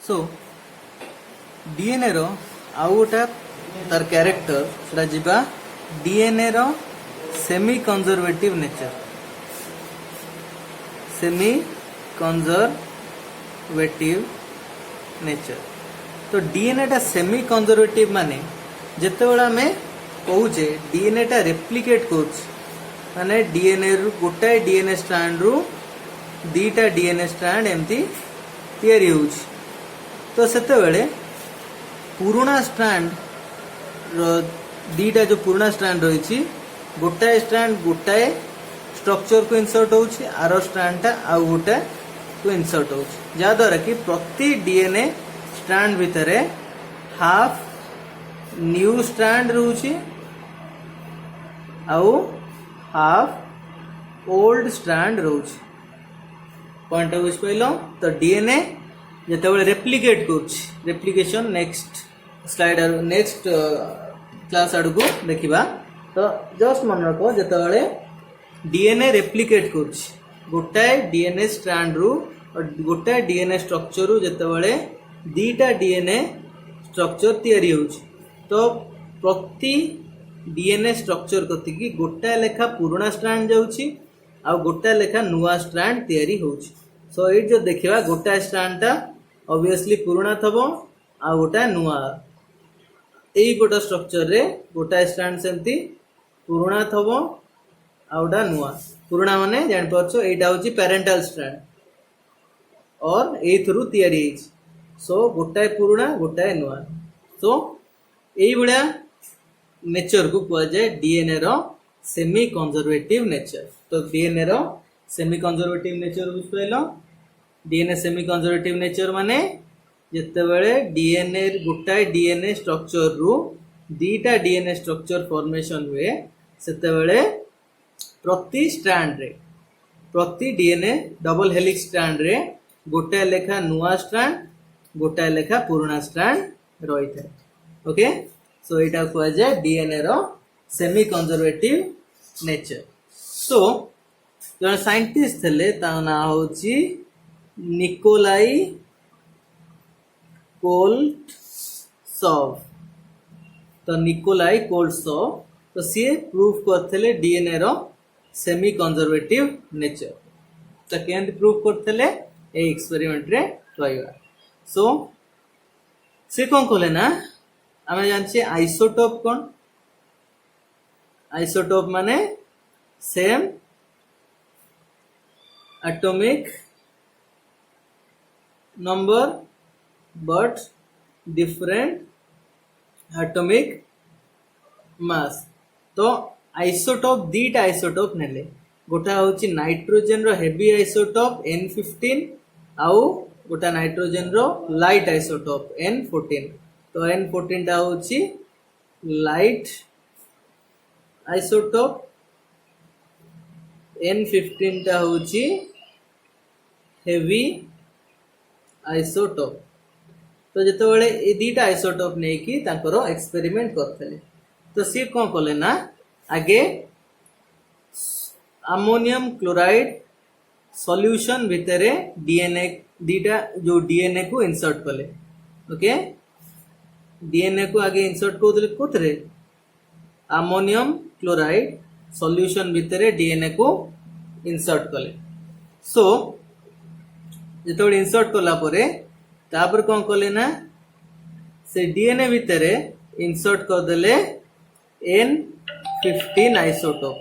so DNA रो आउ गोटा तार कैरेक्टर सेटा जिबा डीएनए रो semi conservative nature semi conservative nature तो डीएनए टा सेमी कंजर्वेटिव माने जेतेबेला में कहूचे डीएनए टा रेप्लिकेट करूछ माने डीएनए रु गोटाए डीएनए स्ट्रैंड रु दीटा डीएनए स्ट्रैंड एमती तैयारी होउछ तो सेतेबेले पुराना स्ट्रैंड दीटा जो पुराना स्ट्रैंड रही गोटाए स्ट्रैंड गोटाए स्ट्रक्चर को इंसर्ट होउछ आर स्ट्रैंड टा आउ गोटा को इंसर्ट होउछ जा द्वारा कि प्रति डीएनए स्ट्रैंड भितरे हाफ न्यू स्ट्रैंड रहउछि आउ हाफ ओल्ड स्ट्रैंड रहउछि पॉइंट बुझ पाइलो तो डीएनए जेतेबेले रेप्लिकेट करूछ replication next slide next class आडको देखिबा तो जस्ट मन रखो जेतेबेले डीएनए रेप्लिकेट करूछ गोटाए डीएनए स्ट्रैंड रु गोटाए डीएनए स्ट्रक्चर रु जेतेबेले दीटा डीएनए स्ट्रक्चर तैयारी होउछ तो प्रति डीएनए स्ट्रक्चर कति गोटाए लेखा पुराना स्ट्रैंड जाउछि आ गोटाए लेखा नुआ स्ट्रैंड तैयारी होउछि सो ये जो देखिबा गोटाए स्ट्रैंड टा ऑब्वियसली पुराना थबो आ गोटा नुआ एई गोटा स्ट्रक्चर रे गोटाए स्ट्रैंड सेमती पुराना थबो आ गोटा नुआ पुराना माने जान परछो एटा होछि पेरेंटल स्ट्रैंड और ए थ्रू तैयारी हिच सो गोटाए पुराना गोटाए नुआ सो एई बडा नेचर को कुआ जाए डीएनए रो सेमी कंजर्वेटिव नेचर तो डीएनए रो सेमी कंजर्वेटिव नेचर बुझ pilo DNA semi conservative nature माने जेतेबेले डीएनए गोटाए डीएनए स्ट्रक्चर रु दीटा डीएनए स्ट्रक्चर फॉर्मेशन हुए सेतेबेले प्रति स्ट्रैंड रे प्रति डीएनए डबल हेलिक्स स्ट्रैंड रे गोटाए लेखा नुआ स्ट्रैंड गोटाए लेखा पुराना स्ट्रैंड रही था ओके सो एटा कुआ जाए डीएनए रो सेमी कंजर्वेटिव नेचर सो जन साइंटिस्ट थे ता ना होची निकोलाई कोल्सॉव तो निकोलाई कोल्सॉव तो सी प्रूफ करथिले डीएनए रो सेमी कंजर्वेटिव नेचर तो केंद प्रूफ करथिले ए एक्सपेरिमेंट रे रहिबा सो से कोन कहले ना आमे जानछे आइसोटोप कोन आइसोटोप माने same atomic number but different atomic mass तो आइसोटोप दीटा आइसोटोप नेले गोटा होची नाइट्रोजन रो हेवी आइसोटोप N15 आउ गोटा नाइट्रोजन रो लाइट आइसोटोप N14 तो N14 टा होची लाइट आइसोटोप N15 टा होची हेवी आइसोटोप तो जेतेबेले ए दीटा आइसोटोप नै कि तांकरो एक्सपेरिमेंट करथले तो सी कोन कले ना आगे अमोनियम क्लोराइड सॉल्यूशन भितरे डीएनए दीटा जो डीएनए को इंसर्ट कले ओके डीएनए को आगे इंसर्ट कोदले कोथरे अमोनियम क्लोराइड सॉल्यूशन भितरे डीएनए को इंसर्ट कले सो जेतोले इंसर्ट कला परे तापर कोन कले ना से डीएनए भितरे इंसर्ट कर देले N15 आइसोटोप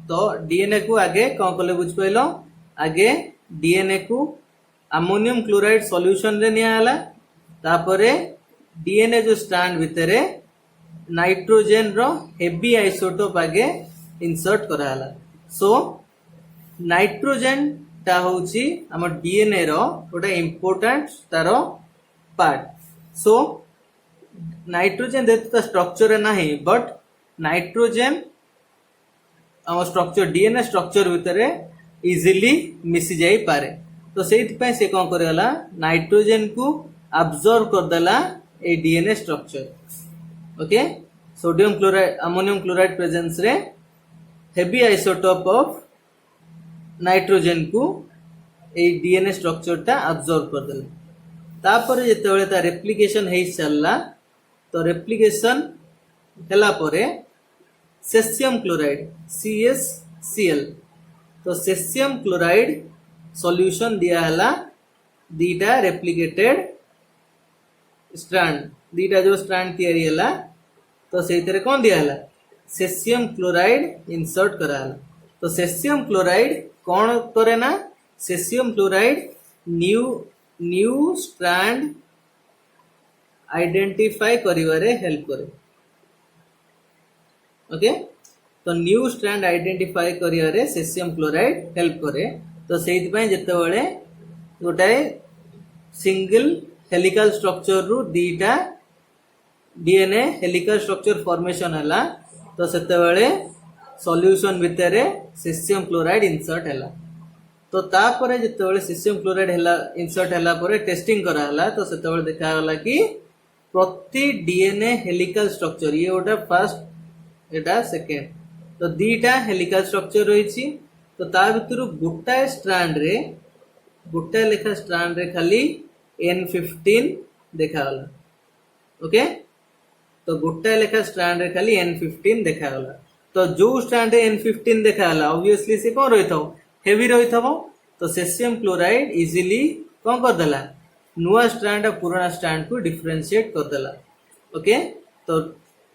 तो डीएनए को आगे कोन कले बुझ पाइलो आगे डीएनए को अमोनियम क्लोराइड सॉल्यूशन रे निया हला तापरे डीएनए जो स्ट्रैंड भितरे नाइट्रोजन रो हेवी आइसोटोप आगे इंसर्ट कराला सो नाइट्रोजन टा होची हमर डीएनए रो गोटे इंपोर्टेंट तारो पार्ट सो नाइट्रोजन देता स्ट्रक्चर नाही बट नाइट्रोजन हम स्ट्रक्चर डीएनए स्ट्रक्चर भितरे इजीली मिसी जाई पारे तो सेति पय से कोन करला नाइट्रोजन को अब्सॉर्ब कर देला ए DNA structure okay sodium chloride ammonium chloride presence रे हेवी आइसोटोप ऑफ नाइट्रोजन को ए डीएनए स्ट्रक्चर टा अब्जॉर्ब कर देले तापर जेतेबेले ता रेप्लिकेशन हेई चलला तो रेप्लिकेशन हेला परे सेसियम क्लोराइड CaCl तो सेसियम क्लोराइड सॉल्यूशन दिया हला दीटा रेप्लिकेटेड स्ट्रैंड दीटा जो स्ट्रैंड तैयारी हला तो सेइतरे कोन दिया हला सेसियम क्लोराइड इंसर्ट करा हला तो सेसियम क्लोराइड कौन करे ना caesium chloride new strand identify करिवारे हेल्प करे ओके तो न्यू स्ट्रैंड आइडेंटिफाई करिवारे सेसियम क्लोराइड हेल्प करे तो सेइथ पय जेतेबेले गोटाए सिंगल हेलिकल स्ट्रक्चर रु दीटा डीएनए हेलिकल स्ट्रक्चर फॉर्मेशन हला तो सेतेबेले सॉल्यूशन भितरे सेसियम क्लोराइड इंसर्ट हला तो तापरे जेतेबेले सेसियम क्लोराइड हला इंसर्ट हला परे टेस्टिंग करा हला तो सेतेबेले देखा हला कि प्रति डीएनए हेलिकल स्ट्रक्चर ये गोटे फर्स्ट एटा सेकेंड तो दीटा हेलिकल स्ट्रक्चर रही तो ता भितर गोटाए स्ट्रैंड रे गोटाए लेखा स्ट्रैंड रे खाली N15 देखा हला ओके तो गोटाए लेखा स्ट्रैंड रे खाली N15 देखा हला तो जो स्ट्रैंड रे N15 देखा हला ऑब्वियसली से कौन रही था हेवी रही था तो सेसियम क्लोराइड इजीली कौन कर देला नुआ स्ट्रैंड और पुराना स्ट्रैंड को डिफरेंशिएट कर देला ओके तो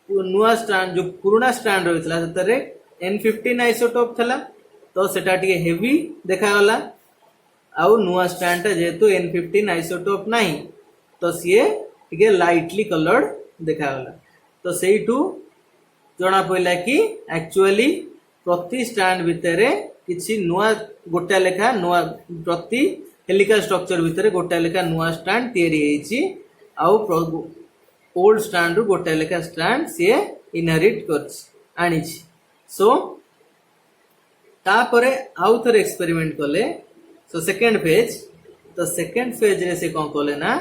नुआ स्ट्रैंड जो पुराना स्ट्रैंड रही था सेतरे N15 आइसोटोप थला तो सेटा टिके हेवी देखा गला आउ नुआ स्ट्रैंड जेहेतु N15 आइसोटोप नहीं तो सीए टिके लाइटली कलर्ड देखा गला तो सेइटू जना पइला कि एक्चुअली प्रति स्ट्रैंड भितरे किछि नुआ गोटा लेखा नुआ प्रति हेलिकल स्ट्रक्चर भितरे गोटा लेखा नुआ स्ट्रैंड तैयारी हेछि आउ ओल्ड स्ट्रैंड रु गोटा लेखा स्ट्रैंड सीए इनहेरिट करछि आनिछि सो तापरे आउ थरे एक्सपेरिमेंट कले सो सेकेंड फेज तो सेकेंड फेज रे से कोन कले ना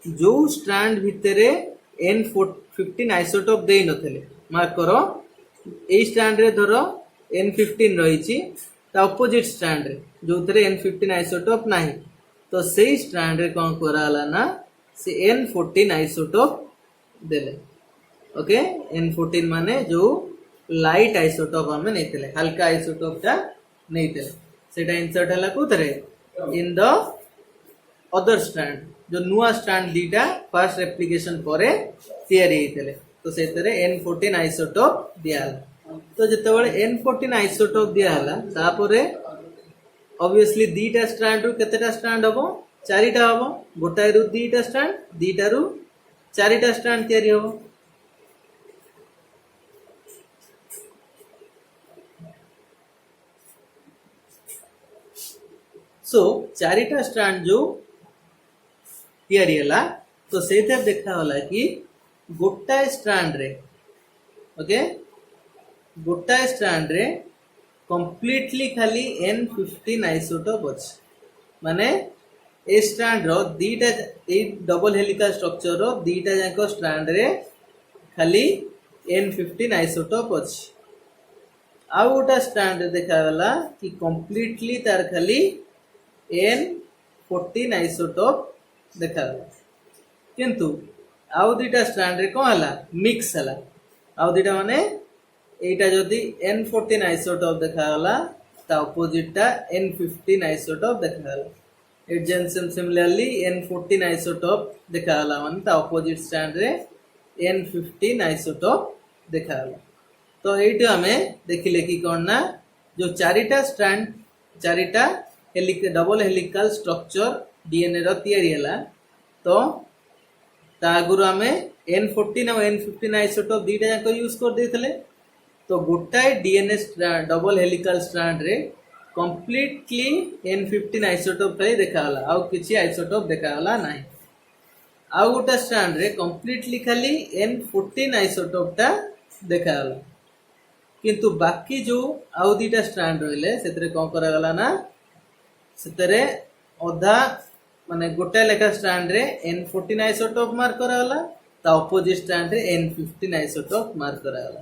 जो स्ट्रैंड भितरे N15 आइसोटोप देई नथले मार्क करो ए स्ट्रैंड रे धरो N15 रही ता ऑपोजिट स्ट्रैंड रे जो थरे N15 आइसोटोप नहीं तो सेई स्ट्रैंड रे कोन कराला ना से N14 आइसोटोप देले ओके N14 माने जो लाइट आइसोटोप हमें नहीं थे हल्का आइसोटोप टा नहीं थे सेटा इंसर्ट हला कोथरे इन द अदर स्ट्रैंड जो नुआ स्ट्रैंड दीटा फर्स्ट रेप्लिकेशन परे तैयारी हेतले तो सेतरे N14 आइसोटोप दियाला तो जेतेबेले N14 आइसोटोप दियाला तापरे ऑब्वियसली दीटा स्ट्रैंड रु केतेटा स्ट्रैंड हबो चारिटा हबो गोटाय रु दीटा स्ट्रैंड दीटा रु चारिटा स्ट्रैंड तैयारी हबो सो चारिटा स्ट्रैंड जो तैयारी हला तो सेथे देखा होला कि गोटाए स्ट्रैंड रे ओके गोटाए स्ट्रैंड रे कंप्लीटली खाली N15 आइसोटोप अछि माने ए स्ट्रैंड रो दीटा ए डबल हेलिकल स्ट्रक्चर रो दीटा जाको स्ट्रैंड रे खाली N15 आइसोटोप अछि आउ गोटा स्ट्रैंड रे देखा होला कि कंप्लीटली तार खाली N14 आइसोटोप देखा किंतु आउ दीटा स्ट्रैंड रे कोन हला मिक्स हला आउ दीटा माने एटा जदी N14 आइसोटोप देखा हला ता ऑपोजिट टा N15 आइसोटोप देखा हला एडजेंसन सिमिलरली N14 आइसोटोप देखा हला माने ता ऑपोजिट स्ट्रैंड रे N15 आइसोटोप देखा हला तो एटा हमें देखिले कि कोन ना जो चारिटा स्ट्रैंड चारिटा डबल हेलिकल स्ट्रक्चर डीएनए रो तैयारी हला तो ता आगुरु हमें N14 और N15 आइसोटोप दीटा जाको यूज कर देथले तो गोटाए डीएनए डबल हेलिकल स्ट्रैंड रे कंप्लीटली N15 आइसोटोप खाली देखा हला आउ किछि आइसोटोप देखा हला नाही आउ गोटा स्ट्रैंड रे कंप्लीटली खाली N14 आइसोटोप टा देखा हला किंतु बाकी जो आउ दीटा स्ट्रैंड रहले सेतरे कोन करा गला ना सेतरे अधा माने गोटे लेखा स्ट्रैंड रे N14 आइसोटोप मार्क करा गला ता ऑपोजिट स्ट्रैंड रे N15 आइसोटोप मार्क करा गला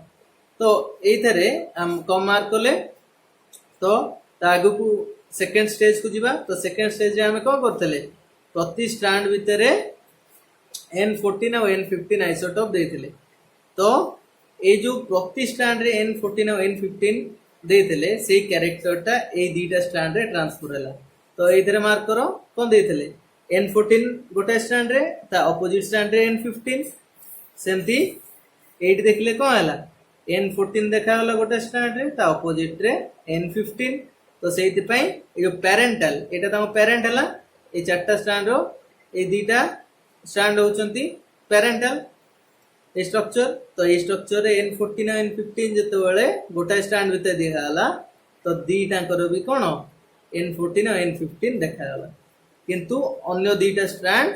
तो एथरे हम कम मार्क कले तो ता आगु को सेकेंड स्टेज को जीवा तो सेकेंड स्टेज रे हमें कौन करते प्रति स्ट्रैंड भितर N14 और N15 आइसोटोप देते तो ये जो प्रति स्ट्रैंड रे N14 और N15 देते से कैरेक्टरटा ए दीटा स्ट्रैंड रे ट्रांसफर है तो ये मार्क करो कौन देते N14 गोटे स्ट्रैंड रे ता ऑपोजिट स्ट्रैंड रे N15 सेमती 8 देखले कौन है N14 देखा गला गोटे स्ट्रैंड रे ता ऑपोजिट रे N15 तो से जो पेरेंटल एटा तम पेरेंट है ये चार्टा स्ट्रैंड रो ये दीटा स्ट्रैंड होचंती पेरेंटल ए स्ट्रक्चर तो ये स्ट्रक्चर N14 और N15 जेतेबेले गोटे स्ट्रैंड भितर दिखाला तो दीटा भी कौन N14 और N15 देखागला किंतु अन्य दीटा स्ट्रैंड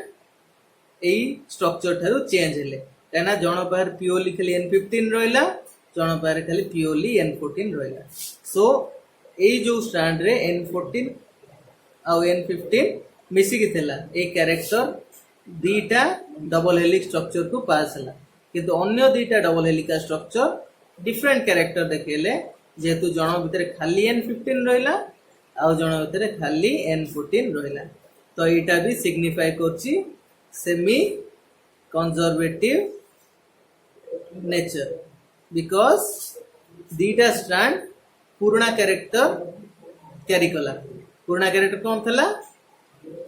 यही स्ट्रक्चर ठारू चेंज हेले कहना जन पार प्योरली खाली N15 रहिला जन पार खाली प्योरली N14 रहिला सो यही जो स्ट्रैंड रे N14 और N15 मिसिकी थिला ए कैरेक्टर दीटा डबल हेलिक्स स्ट्रक्चर को पास हला किंतु अन्य दीटा double helical structure different character देखेले जेहेतु जन भितर खाली N15 रहिला आ जन भितर खाली N14 रहिला तो एटा भी सिग्निफाई करछि सेमी कंजर्वेटिव नेचर बिकॉज दीटा स्ट्रैंड पुराना कैरेक्टर कैरी कला पुराना कैरेक्टर कौन थला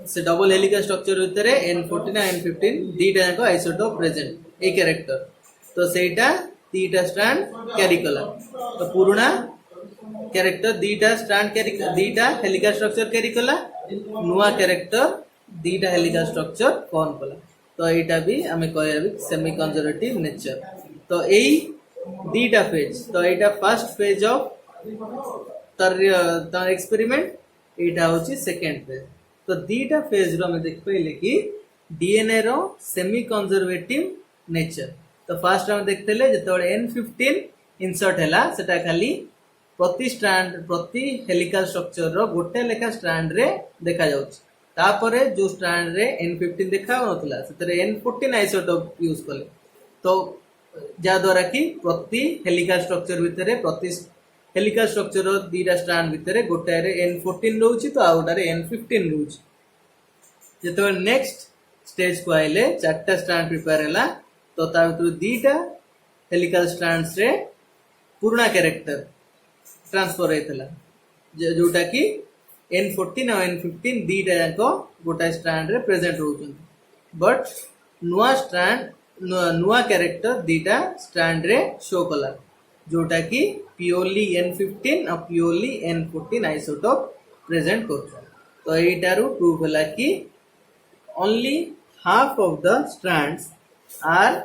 से डबल हेलिका स्ट्रक्चर भितर N14 और N15 दीटा जाक आइसोटोप प्रेजेंट ए कैरेक्टर तो सेटा दीटा स्ट्रैंड कैरी कला तो पुराना कैरेक्टर दीटा स्ट्रैंड कैरी दीटा हेलिका स्ट्रक्चर कैरी कला नुआ कैरेक्टर दीटा हेलिका स्ट्रक्चर कौन कला तो एटा भी हमें कहबी सेमी कंजर्वेटिव नेचर तो एई दीटा फेज तो एटा फर्स्ट फेज ऑफ तर एक्सपेरिमेंट एटा होची सेकंड फेज तो दीटा फेज रो में देख पइले कि डीएनए रो सेमी कंजर्वेटिव नेचर तो फर्स्ट हम देखतेले जेतबे N15 इंसर्ट हैला सेटा खाली प्रति स्ट्रैंड प्रति हेलिकल स्ट्रक्चर रो गोटे लेखा स्ट्रैंड रे देखा जाउछ तापरे जो स्ट्रैंड रे N15 देखा होतला सेतरे N14 आइसोटोप यूज करले तो जा द्वारा कि प्रति हेलिकल स्ट्रक्चर भितरे प्रति हेलिकल स्ट्रक्चर दीटा स्ट्रैंड भितर गोटे N14 रोची तो आउटारे N15 रोची जेतबे नेक्स्ट स्टेज को आइले चारटा स्ट्रैंड प्रिपेयर हैला तो ता भितर दीटा हेलिकल स्ट्रैंड्स रे पुराना कैरेक्टर ट्रांसफर हेतला जोटा कि N14 और N15 दीटा जाको गोटा स्ट्रैंड रे प्रेजेंट होचन बट नुआ स्ट्रैंड नुआ कैरेक्टर दीटा स्ट्रैंड रे शो कला जोटा कि प्योरली N15 और प्योरली N14 आइसोटोप प्रेजेंट करछन तो एटारू प्रूफ होला कि only half of the strands are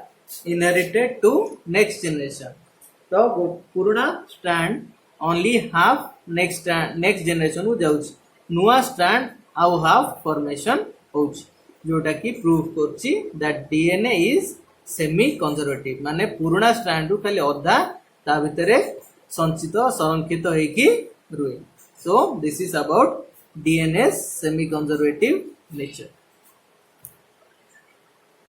inherited to next generation तो पुराना strand only half next generation को जाउछ नुआ स्ट्रैंड आउ हाफ फॉर्मेशन होउछ जोटा कि प्रूफ करछि that DNA is semi conservative माने पुराना स्ट्रैंड रु खाली अधा ता भितरे संचित संरक्षित होइकी रुहे so this is about DNA semi conservative nature